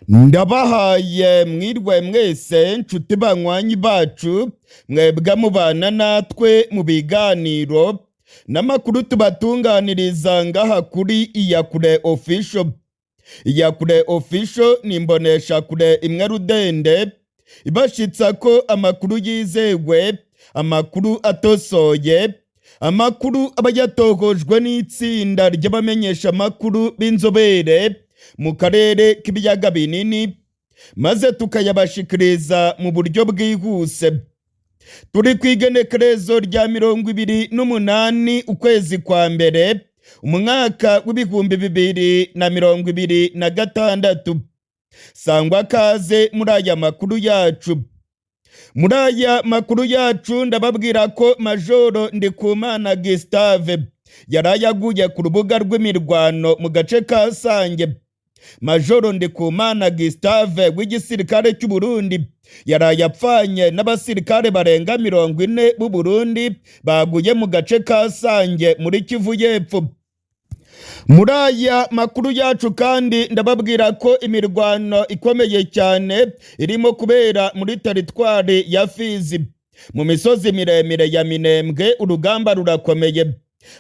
Ndabahaye mwirwe mwese nshuti banywanyi bacu mwebwe mubana natwe mu biganiro n'amakuru tubatunganiriza ngaha kuri Iyakure Official. Iyakure Official ni imboneshakure imwe rudende ibashitsa ko amakuru yizewe, amakuru atosoye, amakuru aba yatohojwe n'itsinda ry'abamenyesha amakuru b'inzobere mu karere k'ibiyaga binini, maze tukayabashikiriza mu buryo bwihuse. Turi kw'igenekerezo rya 28 ukwezi kwa mbere umwaka w'ibihumbi 2026. Sangwa kaze muri aya makuru yacu. Muri aya makuru yacu ndababwira ko Majoro Ndikumana Gustave yarayaguye ku rubuga rw'imirwano mu gace ka Sange. Majoro Ndikumana Gustave w'igisirikare cy'u Burundi yarayapfanye n'abasirikare barenga 40 b'u Burundi baguye mu gace ka Sange muri Kivu y'Epfo. Muri aya makuru yacu kandi ndababwira ko imirwano ikomeye cyane irimo kubera muri teritwari ya Fizi. Mu misozi miremire ya Minembwe urugamba rurakomeye.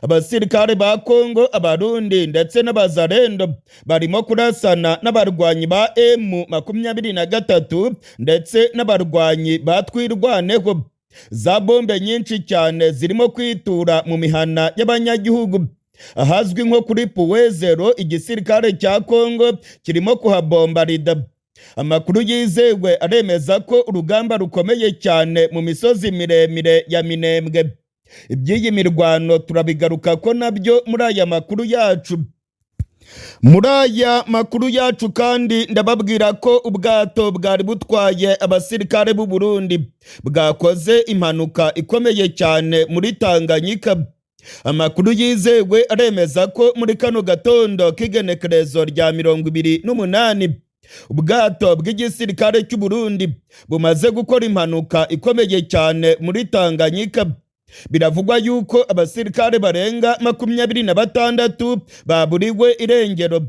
Abasirikare ba Kongo, Abarundi ndetse n'Abazarendo barimo kurasana n'abarwanyi ba M23 ndetse n'abarwanyi ba Twirwaneho. Za bombe nyinshi cyane zirimo kwitura mu mihana y'abanyagihugu. Ahazwi nko kuri Puwezero, igisirikare cya Kongo kirimo kuhabombarida. Amakuru yizewe aremeza ko urugamba rukomeye cyane mu misozi miremire ya Minembwe. Iby'iyi mirwano turabigaruka ko nabyo muri aya makuru yacu. Muri aya makuru yacu kandi ndababwira ko ubwato bwari butwaye abasirikare b'u Burundi bwakoze impanuka ikomeye cyane muri Tanganyika. Amakuru yizewe aremeza ko muri kano gatondo k'igenekerezo rya 28 ubwato bw'igisirikare cy'u Burundi bumaze gukora impanuka ikomeye cyane muri Tanganyika. Biravugwa yuko abasirikare barenga 26 baburiwe irengero.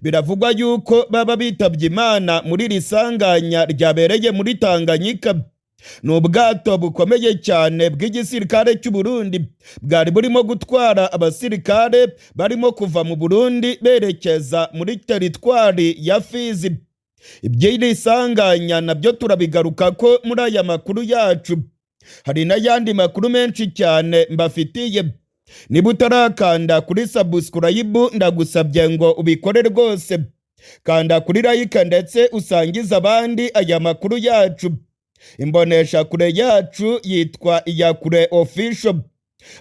Biravugwa yuko baba bitabye Imana muri risanganya ryabereye muri Tanganyika. N'ubwato bukomeye cyane bw'igisirikare cy'u Burundi bwari burimo gutwara abasirikare barimo kuva mu Burundi berekeza muri teritwari ya Fizi. Iby'iri sanganya nabyo turabigaruka ko muri aya makuru yacu. Hari n'ayandi makuru menshi cyane mbafitiye. Niba utarakanda kuri subscribe ndagusabye ngo ubikore rwose. Kanda kuri like ndetse usangiza abandi aya makuru yacu. Imboneshakure yacu yitwa Iyakure Official.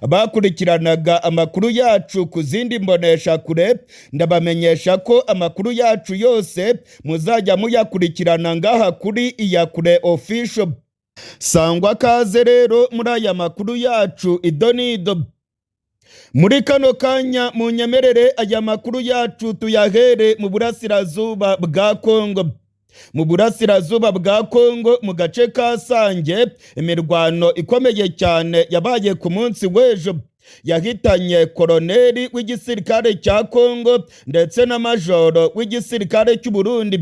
Abakurikiranaga amakuru yacu ku zindi mboneshakure ndabamenyesha ko amakuru yacu yose muzajya muyakurikirana ngaha kuri Iyakure Official. Sangwa kaze rero muri aya makuru yacu idonido. Muri kano kanya mu nyemerere aya makuru yacu tuyahere mu burasirazuba bwa Kongo. Mu burasirazuba bwa Kongo mu gace ka Sange imirwano ikomeye cyane yabaye ku munsi w'ejo yahitanye koloneli w'igisirikare cya Kongo ndetse na majoro w'igisirikare cy'u Burundi.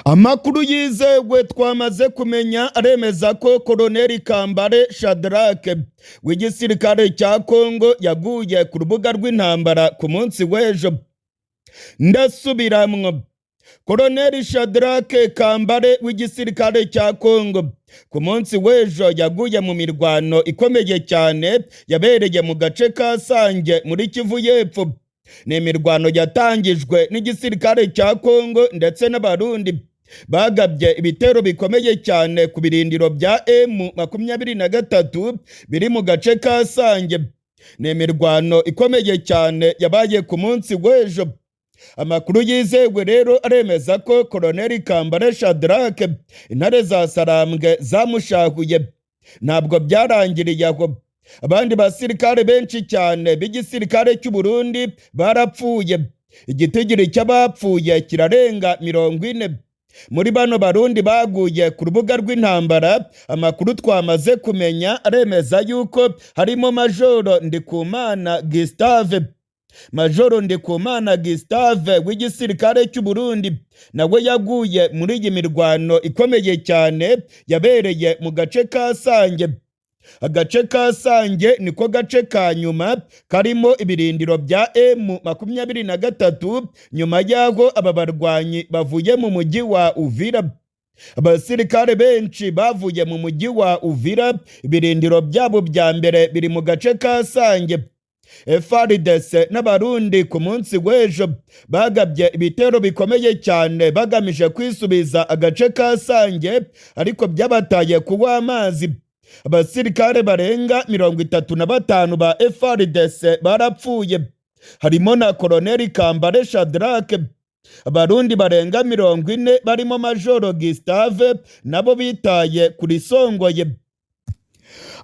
Amakuru yizewe twamaze kumenya aremeza ko Koloneli Kambare Shadrake w'igisirikare cya Kongo yaguye ku rubuga rw'intambara ku munsi w'ejo. Ndasubiramwo. Koloneli Shadrake Kambare w'igisirikare cya Kongo ku munsi w'ejo yaguye mu mirwano ikomeye cyane yabereye mu gace ka Sange muri Kivu y'Epfo. Ni imirwano yatangijwe n'igisirikare cya Kongo ndetse n'Abarundi bagabye ibitero bikomeye cyane ku birindiro bya M23 biri mu gace ka Sange. Ni imirwano ikomeye cyane yabaye ku munsi w'ejo. Amakuru yizewe rero aremeza ko Koloneli Kambare Shadrake intare za Sarambwe zamushahuye. Ntabwo byarangiriye aho. Abandi basirikare benshi cyane b'igisirikare cy'u Burundi barapfuye. Igitigiri cy'abapfuye kirarenga 40. Muri bano Barundi baguye ku rubuga rw'intambara, amakuru twamaze kumenya aremeza yuko harimo Majoro Ndikumana Gustave Majoro Ndikumana Gustave w'igisirikare cy'u Burundi nawe yaguye muri iyi mirwano ikomeye cyane yabereye mu gace ka Sange. Agace ka Sange niko gace ka nyuma karimo ibirindiro bya M23 nyuma y'aho aba barwanyi bavuye mu mujyi wa Uvira. Abasirikare benshi bavuye mu mujyi wa Uvira, ibirindiro byabo bya mbere biri mu gace ka Sange. FARDC n'abarundi ku munsi w'ejo bagabye ibitero bikomeye cyane bagamije kwisubiza agace ka Sange, ariko byabataye kuwa amazi. Abasirikare barenga 35 ba FARDC barapfuye, harimo na Koloneli Kambare Shadrake. Abarundi barenga 40 barimo Majoro Gustave nabo bitaye kuri Songoye.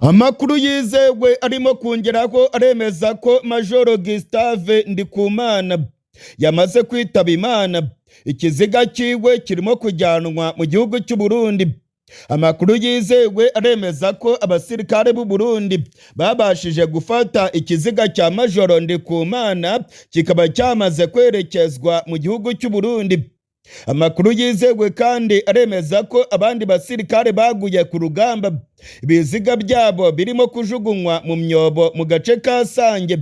Amakuru yizewe arimo kongeraho aremeza ko Majoro Gustave Ndikumana yamaze kwitaba Imana. Ikiziga cyiwe kirimo kujyanwa mu gihugu cy'u Burundi. Amakuru yizewe aremeza ko abasirikare b'u Burundi babashije gufata ikiziga cya Majoro Ndikumana kikaba cyamaze kwerekezwa mu gihugu cy'u Burundi. Amakuru yizewe kandi aremeza ko abandi basirikare baguye ku rugamba, ibiziga byabo birimo kujugunywa mu myobo mu gace ka Sange.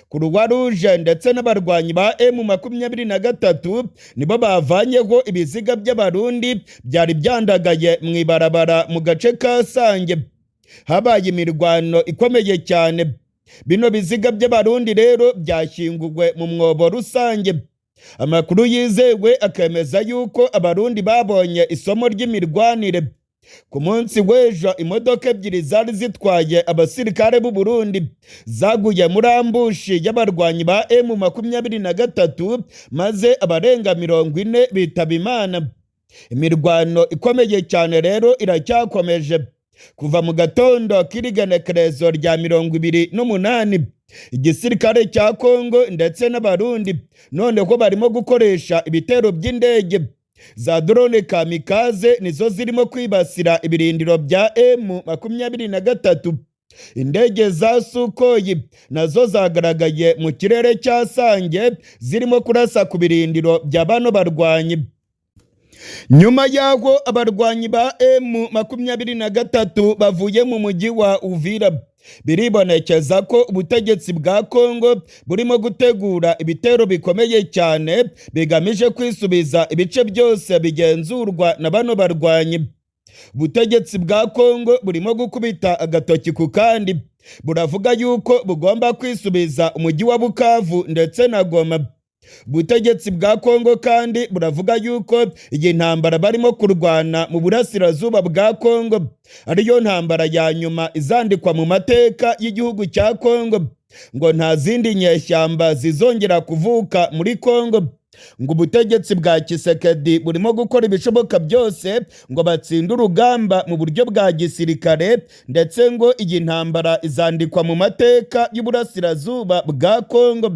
Croix Rouge ndetse n'abarwanyi ba M23 nibo bavanyeho ibiziga by'abarundi byari byandagaye mu ibarabara mu gace ka Sange. Habaye imirwano ikomeye cyane. Bino biziga by'abarundi rero byashyinguwe mu mwobo rusange. Amakuru yizewe akemeza yuko abarundi babonye isomo ry'imirwanire. Ku munsi w'ejo imodoka ebyiri zari zitwaye abasirikare b'u Burundi zaguye muri ambushi y'abarwanyi ba M23 maze abarenga 40 bitaba Imana. Imirwano ikomeye cyane rero iracyakomeje kuva mu gatondo k'irigenekerezo rya 28. Igisirikare cya Kongo ndetse n'abarundi noneho barimo gukoresha ibitero by'indege za drone kamikaze, nizo zirimo kwibasira ibirindiro bya M23. Indege za Sukhoi nazo zagaragaye mu kirere cya Sange zirimo kurasa ku birindiro bya bano barwanyi. Nyuma y'aho abarwanyi ba M23 bavuye mu mujyi wa Uvira, biribonekeza ko ubutegetsi bwa Kongo burimo gutegura ibitero bikomeye cyane bigamije kwisubiza ibice byose bigenzurwa na bano barwanyi. Ubutegetsi bwa Kongo burimo gukubita agatoki ku kandi, buravuga yuko bugomba kwisubiza umujyi wa Bukavu ndetse na Goma. Ubutegetsi bwa Kongo kandi buravuga yuko iyi ntambara barimo kurwana mu burasirazuba bwa Kongo ariyo ntambara ya nyuma izandikwa mu mateka y'igihugu cya Kongo, ngo nta zindi nyeshyamba zizongera kuvuka muri Kongo. Ngo ubutegetsi bwa Tshisekedi burimo gukora ibishoboka byose ngo batsinde urugamba mu buryo bwa gisirikare, ndetse ngo iyi ntambara izandikwa mu mateka y'uburasirazuba bwa Kongo.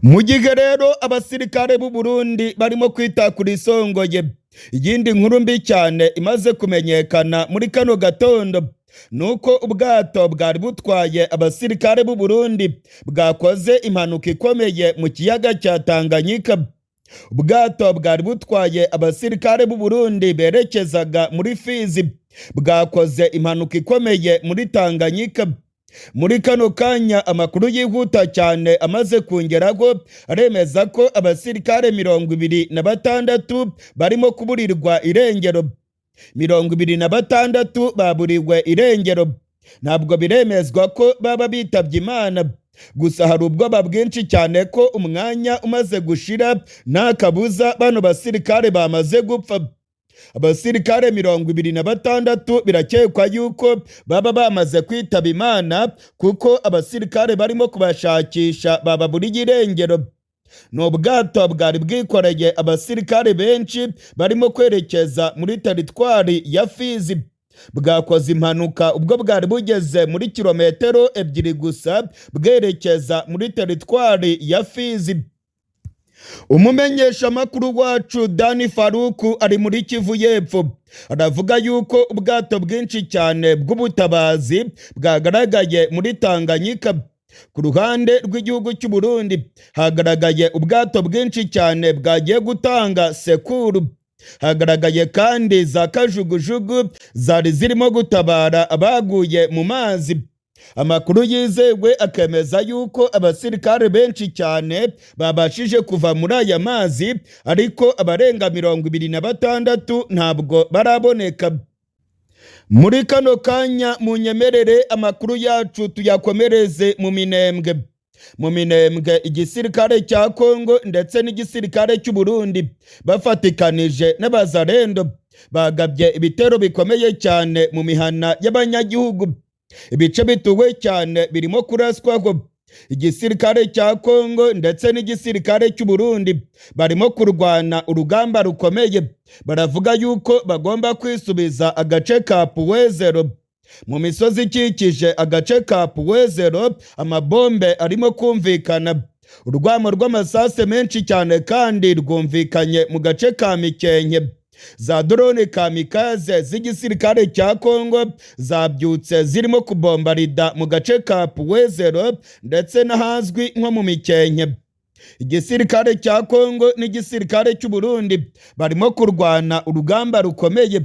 Mu gihe rero abasirikare b'u Burundi barimo kwita kuri Songoye, iyindi nkuru mbi cyane imaze kumenyekana muri kano gatondo nuko ubwato bwari butwaye abasirikare b'u Burundi bwakoze impanuka ikomeye mu kiyaga cya Tanganyika. Ubwato bwari butwaye abasirikare b'u Burundi berekezaga muri Fizi bwakoze impanuka ikomeye muri Tanganyika. Muri kano kanya amakuru yihuta cyane amaze kongeraho aremeza ko abasirikare 26 barimo kuburirwa irengero. 26 baburiwe irengero. Ntabwo biremezwa ko baba bitabye Imana, gusa hari ubwoba bwinshi cyane ko umwanya umaze gushira nta kabuza bano basirikare bamaze gupfa. Abasirikare 26 birakekwa yuko baba bamaze kwitaba Imana kuko abasirikare barimo kubashakisha bababuriye irengero. N'ubwato bwari bwikoreye abasirikare benshi barimo kwerekeza muri teritwari ya Fizi. Bwakoze impanuka ubwo bwari bugeze muri kilometero 2 gusa bwerekeza muri teritwari ya Fizi. Umumenyesha makuru wacu Dani Faruku ari muri Kivu y'Epfo aravuga yuko ubwato bwinshi cyane bw'ubutabazi bwagaragaye muri Tanganyika Ku ruhande rw'igihugu cy'u Burundi hagaragaye ubwato bwinshi cyane bwagiye gutanga sekuru. Hagaragaye kandi za kajugujugu zari zirimo gutabara abaguye mu mazi. Amakuru yizewe akemeza yuko abasirikare benshi cyane babashije kuva muri aya mazi, ariko abarenga 26 ntabwo baraboneka. Muri kano kanya munyemerere amakuru yacu tuyakomereze mu Minembwe. Mu Minembwe igisirikare cya Kongo ndetse n'igisirikare cy'u Burundi bafatikanije n'abazarendo bagabye ibitero bikomeye cyane mu mihana y'abanyagihugu. Ibice bituwe cyane birimo kuraswaho. Igisirikare cya Kongo ndetse n'igisirikare cy'u Burundi barimo kurwana urugamba rukomeye. Baravuga yuko bagomba kwisubiza agace ka Puwezero. Mu misozi ikikije agace ka Puwezero amabombe arimo kumvikana. Urwamo rw'amasase menshi cyane kandi rwumvikanye mu gace ka Mikenke. Za drone kamikaze z'igisirikare cya Kongo zabyutse zirimo kubombarida mu gace ka Puwezero ndetse n'ahazwi nko mu Mikenke. Igisirikare cya Kongo n'igisirikare cy'u Burundi barimo kurwana urugamba rukomeye.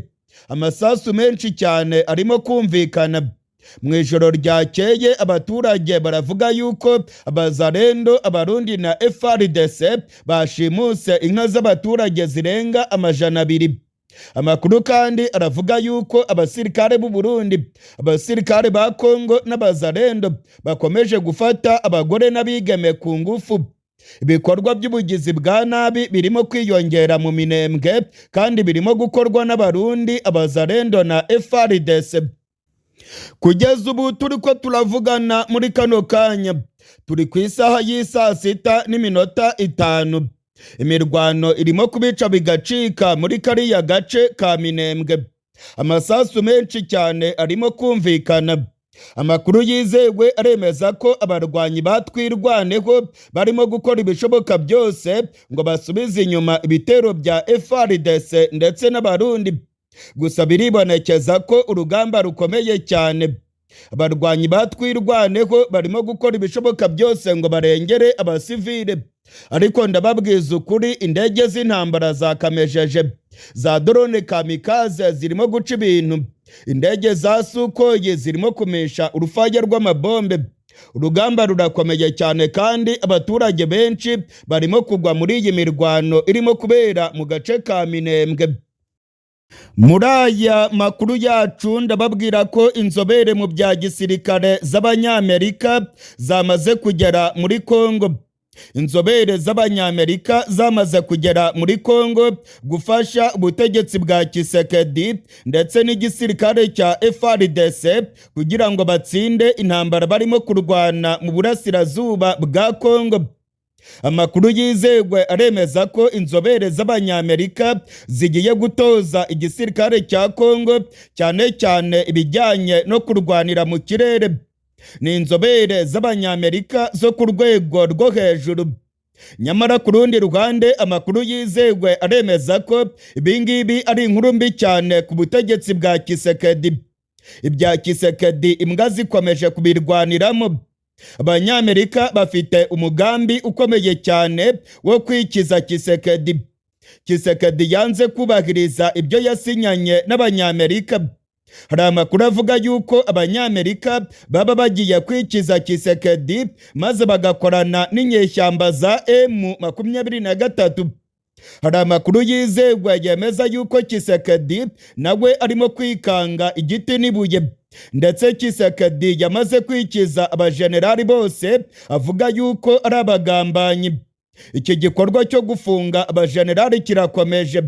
Amasasu menshi cyane arimo kumvikana. Mu ijoro ryakeye abaturage baravuga yuko abazarendo, abarundi na FARDC bashimuse inka z'abaturage zirenga 200. Amakuru kandi aravuga yuko abasirikare b'u Burundi, abasirikare ba Kongo n'abazarendo bakomeje gufata abagore n'abigeme ku ngufu. Ibikorwa by'ubugizi bwa nabi birimo kwiyongera mu Minembwe kandi birimo gukorwa n'abarundi, abazarendo na FARDC. Kugeza ubu turiko turavugana muri kano kanya turi ku isaha y'isa 6:05. Imirwano irimo kubica bigacika muri kariya gace ka Minembwe. Amasasu menshi cyane arimo kumvikana. Amakuru yizewe aremeza ko abarwanyi batwirwaneho barimo gukora ibishoboka byose ngo basubize inyuma ibitero bya FARDC ndetse n'abarundi. Gusa biribonekeza ko urugamba rukomeye cyane. Abarwanyi batwirwaneho barimo gukora ibishoboka byose ngo barengere abasivile. Ariko ndababwiza ukuri, indege z'intambara zakamejeje. Za drone kamikaze zirimo guca ibintu. Indege za Sukoyi zirimo kumisha urufaya rw'amabombe. Urugamba rurakomeye cyane kandi abaturage benshi barimo kugwa muri iyi mirwano irimo kubera mu gace ka Minembwe. Muri aya makuru yacu ndababwira ko inzobere mu bya gisirikare z'Abanyamerika zamaze kugera muri Kongo. Inzobere z'Abanyamerika zamaze kugera muri Kongo gufasha ubutegetsi bwa Tshisekedi ndetse n'igisirikare cya FARDC kugira ngo batsinde intambara barimo kurwana mu burasirazuba bwa Kongo. Amakuru yizewe aremeza ko inzobere z'Abanyamerika zigiye gutoza igisirikare cya Kongo cyane cyane ibijyanye no kurwanira mu kirere. Ni inzobere z'Abanyamerika zo ku rwego rwo hejuru. Nyamara ku rundi ruhande amakuru yizewe aremeza ko ibingibi ari inkuru mbi cyane ku butegetsi bwa Tshisekedi. Ibya Tshisekedi imbwa zikomeje kubirwaniramo. Abanyamerika bafite umugambi ukomeye cyane wo kwikiza Tshisekedi. Tshisekedi yanze kubahiriza ibyo yasinyanye n'Abanyamerika. Hari amakuru avuga yuko Abanyamerika baba bagiye kwikiza Tshisekedi maze bagakorana n'inyeshyamba za M23. Hari amakuru yizewe yemeza yuko Tshisekedi nawe arimo kwikanga igiti n'ibuye. Ndetse Tshisekedi yamaze kwikiza abajenerali bose avuga yuko ari abagambanyi. Iki gikorwa cyo gufunga abajenerali kirakomeje.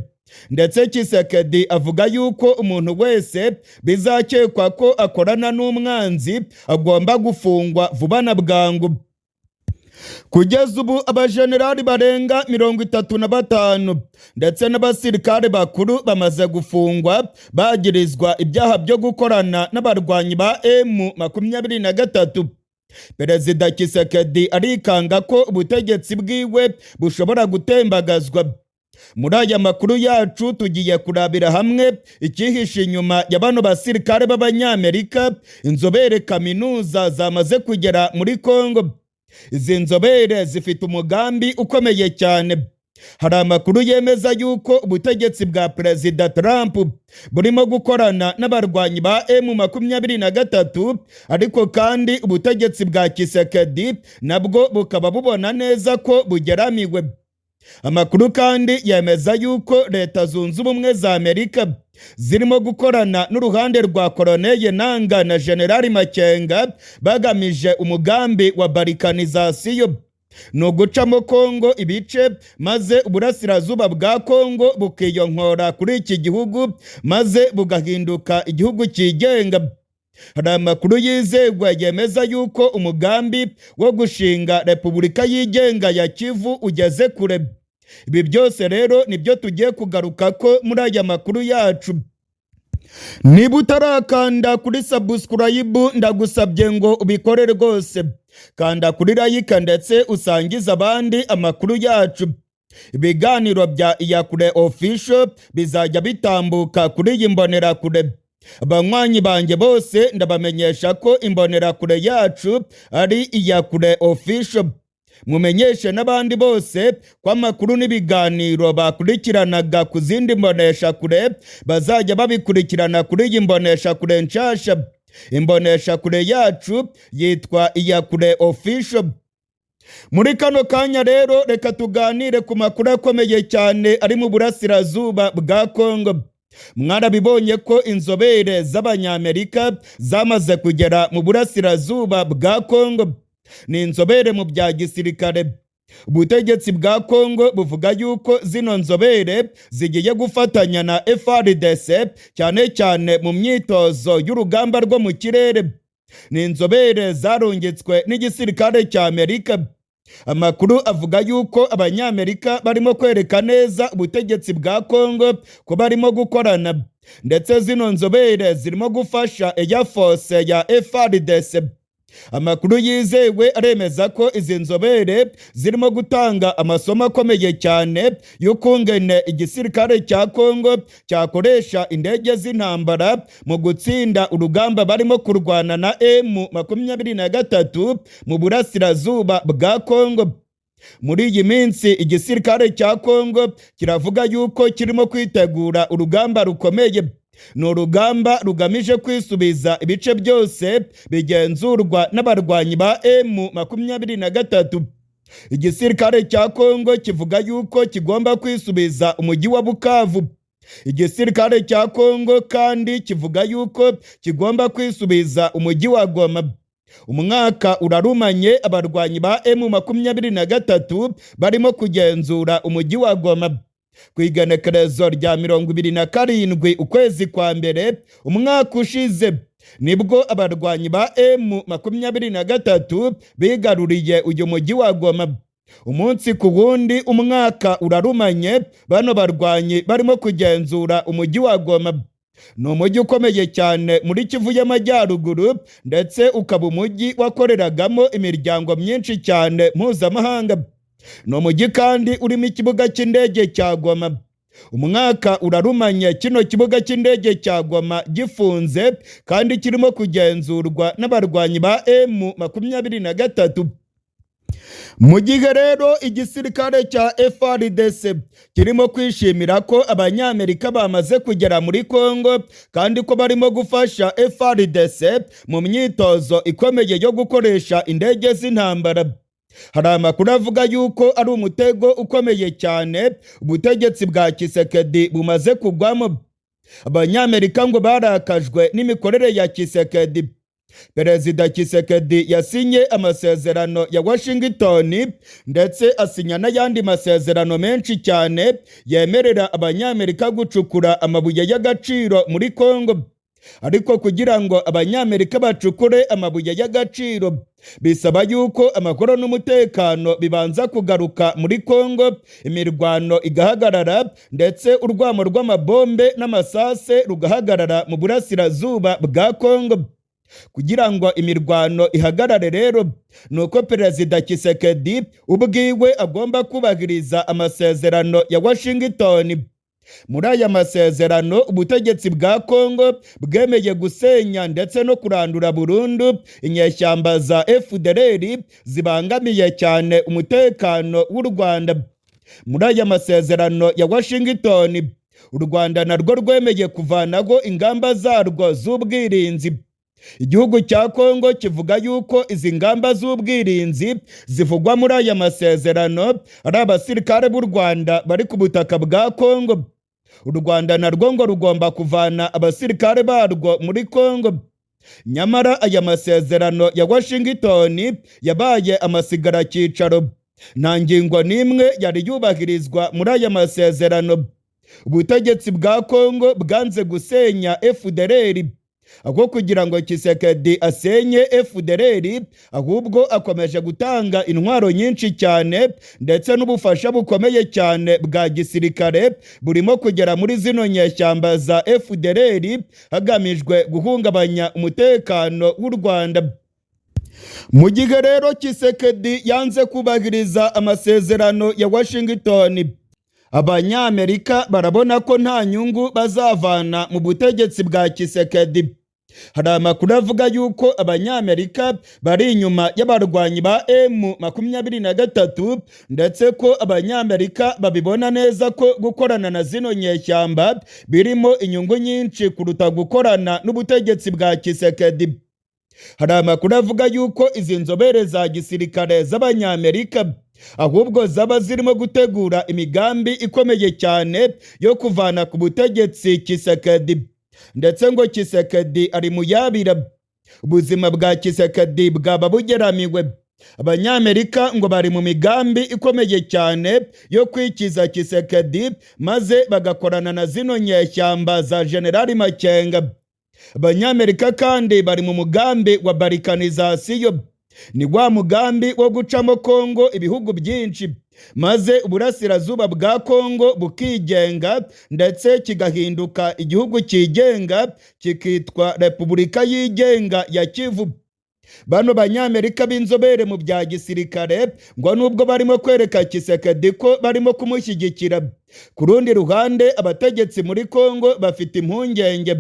Ndetse Tshisekedi avuga yuko umuntu wese bizakekwa ko akorana n'umwanzi agomba gufungwa vuba na bwangu. Kugeza ubu abajenerali barenga 35 ndetse n'abasirikare bakuru bamaze gufungwa bagirizwa ibyaha byo gukorana n'abarwanyi ba M23. Perezida Tshisekedi arikanga ko ubutegetsi bwiwe bushobora gutembagazwa. Muri aya makuru yacu tugiye kurabira hamwe icyihishe inyuma ya bano basirikare b'Abanyamerika, inzobere kaminuza zamaze kugera muri Kongo. Izi nzobere zifite umugambi ukomeye cyane. Hari amakuru yemeza yuko ubutegetsi bwa Perezida Trump burimo gukorana n'abarwanyi ba M23, ariko kandi ubutegetsi bwa Tshisekedi nabwo bukaba bubona neza ko bugeramiwe. Amakuru kandi yemeza yuko Leta Zunze Ubumwe za Amerika zirimo gukorana n'uruhande rwa Colonel Nanga na General Makenga bagamije umugambi wa balkanization. Ni ugucamo Kongo ibice maze uburasirazuba bwa Kongo bukiyonkora kuri iki gihugu maze bugahinduka igihugu cyigenga. Hari amakuru yizewe yemeza yuko umugambi wo gushinga Repubulika yigenga ya Kivu ugeze kure. Ibi byose rero nibyo tugiye kugaruka ko muri aya makuru yacu. Niba utarakanda kuri subscribe ndagusabye ngo ubikore rwose. Kanda kuri like ndetse usangiza abandi amakuru yacu. Ibiganiro bya Iyakure Official bizajya bitambuka kuri iyi mbonerakure. Abanywanyi banjye bose ndabamenyesha ko imbonerakure yacu ari Iyakure Official. Mumenyeshe n'abandi bose ko amakuru n'ibiganiro bakurikiranaga ku zindi mboneshakure bazajya babikurikirana kuri iyi mboneshakure nshasha. Imboneshakure yacu yitwa Iyakure Official. Muri kano kanya rero reka tuganire ku makuru akomeye cyane ari mu burasirazuba bwa Kongo. Mwarabibonye ko inzobere z'Abanyamerika zamaze kugera mu burasirazuba bwa Kongo. Ni inzobere mu bya gisirikare. Ubutegetsi bwa Kongo buvuga yuko zino nzobere zigiye gufatanya na FARDC cyane cyane mu myitozo y'urugamba rwo mu kirere. Ni inzobere zarungitswe n'igisirikare cya Amerika. Amakuru avuga yuko Abanyamerika barimo kwereka neza ubutegetsi bwa Kongo ko barimo gukorana, ndetse zino nzobere zirimo gufasha Air Force ya FARDC. Amakuru yizewe aremeza ko izi nzobere zirimo gutanga amasomo akomeye cyane y'ukungene igisirikare cya Kongo cyakoresha indege z'intambara mu gutsinda urugamba barimo kurwana na M23 mu burasirazuba bwa Kongo. Muri iyi minsi igisirikare cya Kongo kiravuga yuko kirimo kwitegura urugamba rukomeye. Ni urugamba rugamije kwisubiza ibice byose bigenzurwa n'abarwanyi ba M23. Igisirikare cya Kongo kivuga yuko kigomba kwisubiza umujyi wa Bukavu. Igisirikare cya Kongo kandi kivuga yuko kigomba kwisubiza umujyi wa Goma. Umwaka urarumanye abarwanyi ba M23 barimo kugenzura umujyi wa Goma. Ku igenekerezo rya 27 ukwezi kwa mbere umwaka ushize nibwo abarwanyi ba M23 bigaruriye uyu mujyi wa Goma. Umunsi ku wundi umwaka urarumanye bano barwanyi barimo kugenzura umujyi wa Goma. Ni umujyi ukomeye cyane muri Kivu y'Amajyaruguru, ndetse ukaba umujyi wakoreragamo imiryango myinshi cyane mpuzamahanga. Ni umujyi kandi urimo ikibuga cy'indege cya Goma. Umwaka urarumanye kino kibuga cy'indege cya Goma gifunze kandi kirimo kugenzurwa n'abarwanyi ba M23. Mu gihe rero igisirikare cya FARDC kirimo kwishimira ko Abanyamerika bamaze kugera muri Kongo kandi ko barimo gufasha FARDC mu myitozo ikomeye yo gukoresha indege z'intambara. Hari amakuru avuga yuko ari umutego ukomeye cyane ubutegetsi bwa Tshisekedi bumaze kugwamo. Abanyamerika ngo barakajwe n'imikorere ya Tshisekedi. Perezida Tshisekedi yasinye amasezerano ya Washington ndetse asinya n'ayandi masezerano menshi cyane yemerera Abanyamerika gucukura amabuye y'agaciro muri Kongo. Ariko kugira ngo Abanyamerika bacukure amabuye y'agaciro bisaba yuko amahoro n'umutekano bibanza kugaruka muri Kongo, imirwano igahagarara ndetse urwamo rw'amabombe n'amasase rugahagarara mu burasirazuba bwa Kongo. Kugira ngo imirwano ihagarare rero nuko Perezida Tshisekedi ubwiwe agomba kubahiriza amasezerano ya Washington. Muri aya masezerano ubutegetsi bwa Kongo bwemeye gusenya ndetse no kurandura burundu inyeshyamba za FDLR zibangamiye cyane umutekano w'u Rwanda. Muri aya masezerano ya Washington, u Rwanda narwo rwemeye kuvanaho ingamba zarwo z'ubwirinzi. Igihugu cya Kongo kivuga yuko izi ngamba z'ubwirinzi zivugwa muri aya masezerano ari abasirikare b'u Rwanda bari ku butaka bwa Kongo. U Rwanda narwo ngo rugomba kuvana abasirikare barwo muri Kongo. Nyamara aya masezerano ya Washington yabaye amasigara cyicaro. Nta ngingo n'imwe yari yubahirizwa muri aya masezerano. Ubutegetsi bwa Kongo bwanze gusenya FDLR. Aho kugira ngo Tshisekedi asenye FDLR, ahubwo akomeje gutanga intwaro nyinshi cyane ndetse n'ubufasha bukomeye cyane bwa gisirikare burimo kugera muri zino nyeshyamba za FDLR hagamijwe guhungabanya umutekano w'u Rwanda. Mu gihe rero Tshisekedi yanze kubahiriza amasezerano ya Washington, Abanyamerika barabona ko nta nyungu bazavana mu butegetsi bwa Tshisekedi. Hari amakuru avuga yuko Abanyamerika bari inyuma y'abarwanyi ba M23 ndetse ko Abanyamerika babibona neza ko gukorana na zino nyeshyamba birimo inyungu nyinshi kuruta gukorana n'ubutegetsi bwa Tshisekedi. Hari amakuru avuga yuko izi nzobere za gisirikare z'Abanyamerika ahubwo zaba zirimo gutegura imigambi ikomeye cyane yo kuvana ku butegetsi Tshisekedi. Ndetse ngo Tshisekedi ari mu yabira. Ubuzima bwa Tshisekedi bwaba bugeramiwe. Abanyamerika ngo bari mu migambi ikomeye cyane yo kwikiza Tshisekedi maze bagakorana na zino nyeshyamba za General Makenga. Abanyamerika kandi bari mu mugambi wa balkanization. Ni wa mugambi wo gucamo Kongo ibihugu byinshi maze uburasirazuba bwa Kongo bukigenga ndetse kigahinduka igihugu cyigenga kikitwa Repubulika yigenga ya Kivu. Bano Banyamerika b'inzobere mu bya gisirikare ngo nubwo barimo kwereka Tshisekedi ko barimo kumushyigikira, ku rundi ruhande abategetsi muri Kongo bafite impungenge.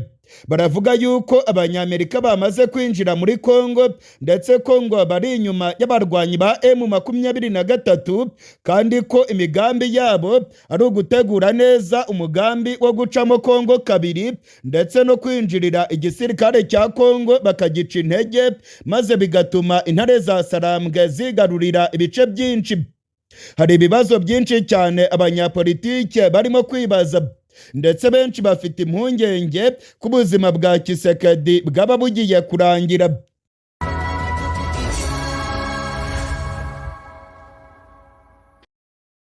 Baravuga yuko Abanyamerika bamaze kwinjira muri Kongo ndetse ko ngo bari inyuma y'abarwanyi ba M23 kandi ko imigambi yabo ari ugutegura neza umugambi wo gucamo Kongo kabiri ndetse no kwinjirira igisirikare cya Kongo bakagica intege maze bigatuma intare za Sarambwe zigarurira ibice byinshi. Hari ibibazo byinshi cyane abanyapolitike barimo kwibaza ndetse benshi bafite impungenge ko ubuzima bwa Tshisekedi bwaba bugiye kurangira.